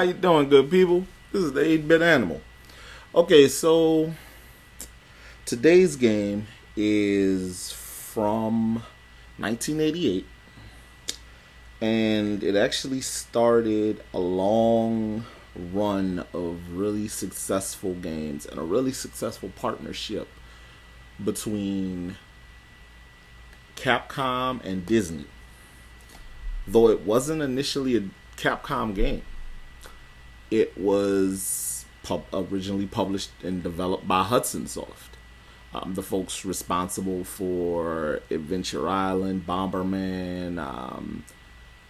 you doing, good people? This is the 8-Bit Animal. Okay, so today's game is from 1988, and it actually started a long run of really successful games and a really successful partnership between Capcom and Disney. Though it wasn't initially a Capcom game, it was originally published and developed by Hudson Soft, the folks responsible for Adventure Island, Bomberman,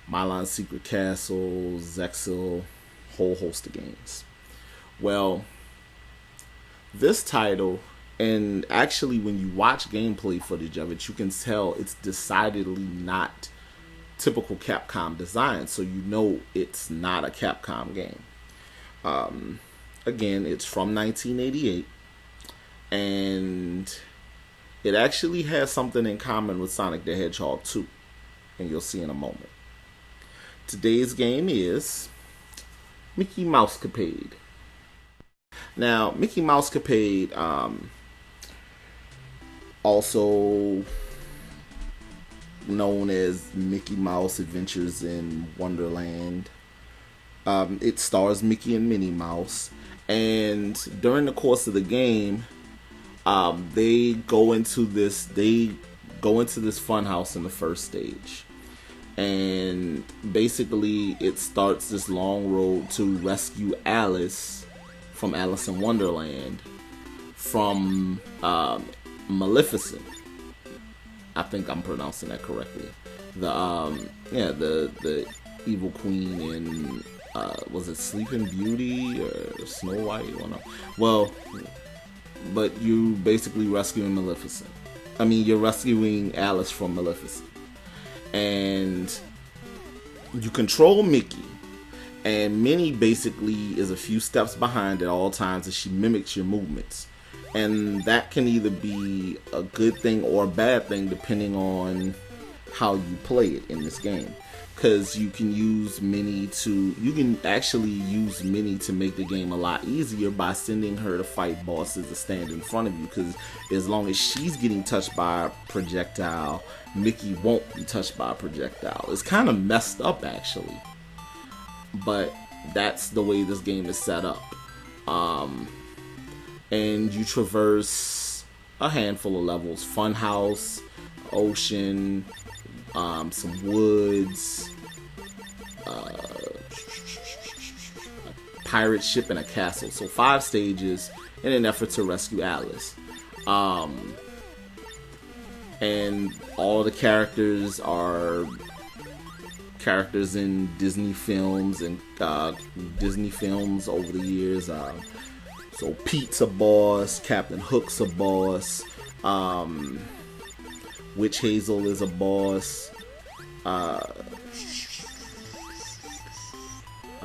Milan's Secret Castle, Zexil, whole host of games. Well, this title, and actually when you watch gameplay footage of it, you can tell it's decidedly not typical Capcom design, so you know it's not a Capcom game. Again, it's from 1988, and it actually has something in common with Sonic the Hedgehog 2, and you'll see in a moment. Today's game is Mickey Mousecapade. Now, Mickey Mousecapade, also known as Mickey Mouse Adventures in Wonderland. It stars Mickey and Minnie Mouse, and during the course of the game, they go into this fun house in the first stage, and basically it starts this long road to rescue Alice from Alice in Wonderland from Maleficent. I think I'm pronouncing that correctly. The evil queen in was it Sleeping Beauty or Snow White? Well, but you basically rescuing Maleficent. I mean, you're rescuing Alice from Maleficent, and you control Mickey. And Minnie basically is a few steps behind at all times, and she mimics your movements. And that can either be a good thing or a bad thing depending on how you play it in this game. Because you can actually use Minnie to make the game a lot easier by sending her to fight bosses to stand in front of you. Because as long as she's getting touched by a projectile, Mickey won't be touched by a projectile. It's kind of messed up, actually, but that's the way this game is set up. And you traverse a handful of levels: funhouse, ocean, some woods, a pirate ship, and a castle. So 5 stages in an effort to rescue Alice. And all the characters are characters in Disney films and Disney films over the years. So Pete's a boss, Captain Hook's a boss, Witch Hazel is a boss. Like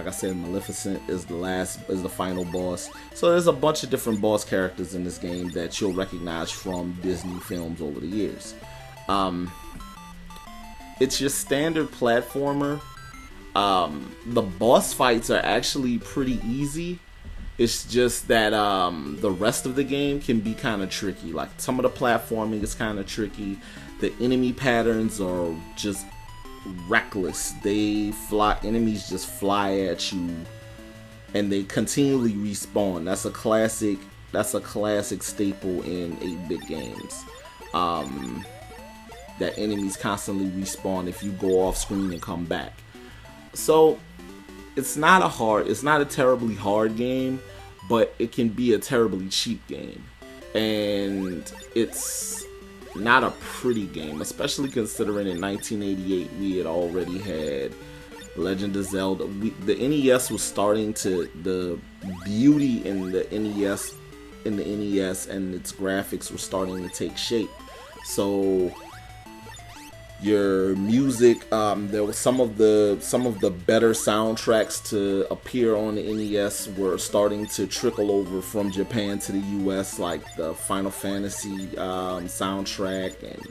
I said, Maleficent is the final boss. So there's a bunch of different boss characters in this game that you'll recognize from Disney films over the years. It's your standard platformer. The boss fights are actually pretty easy. It's just that the rest of the game can be kind of tricky. Like, some of the platforming is kind of tricky. The enemy patterns are just reckless. Enemies just fly at you, and they continually respawn. That's a classic staple in 8-bit games. That enemies constantly respawn if you go off screen and come back. So it's not a terribly hard game, but it can be a terribly cheap game. And it's not a pretty game, especially considering in 1988 we had already had Legend of Zelda. The NES was starting to, the beauty in the NES and its graphics were starting to take shape. So your music, there was some of the better soundtracks to appear on the NES were starting to trickle over from Japan to the US, like the Final Fantasy soundtrack, and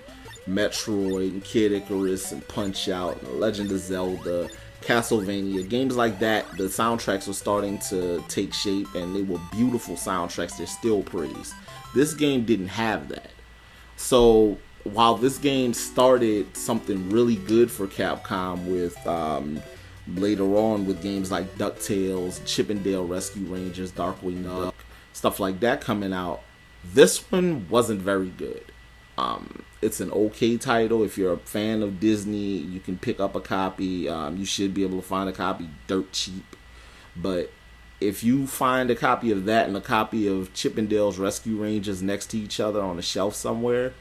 Metroid, and Kid Icarus, and Punch Out, and Legend of Zelda, Castlevania, games like that, the soundtracks were starting to take shape, and they were beautiful soundtracks. They're still praised. This game didn't have that. So while this game started something really good for Capcom with later on with games like DuckTales, Chip 'n Dale Rescue Rangers, Darkwing Duck, stuff like that coming out, this one wasn't very good. It's an okay title. If you're a fan of Disney, you can pick up a copy. You should be able to find a copy dirt cheap. But if you find a copy of that and a copy of Chip 'n Dale's Rescue Rangers next to each other on a shelf somewhere,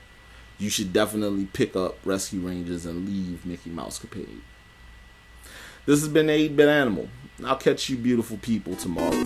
you should definitely pick up Rescue Rangers and leave Mickey Mousecapade. This has been 8-Bit Animal. I'll catch you beautiful people tomorrow.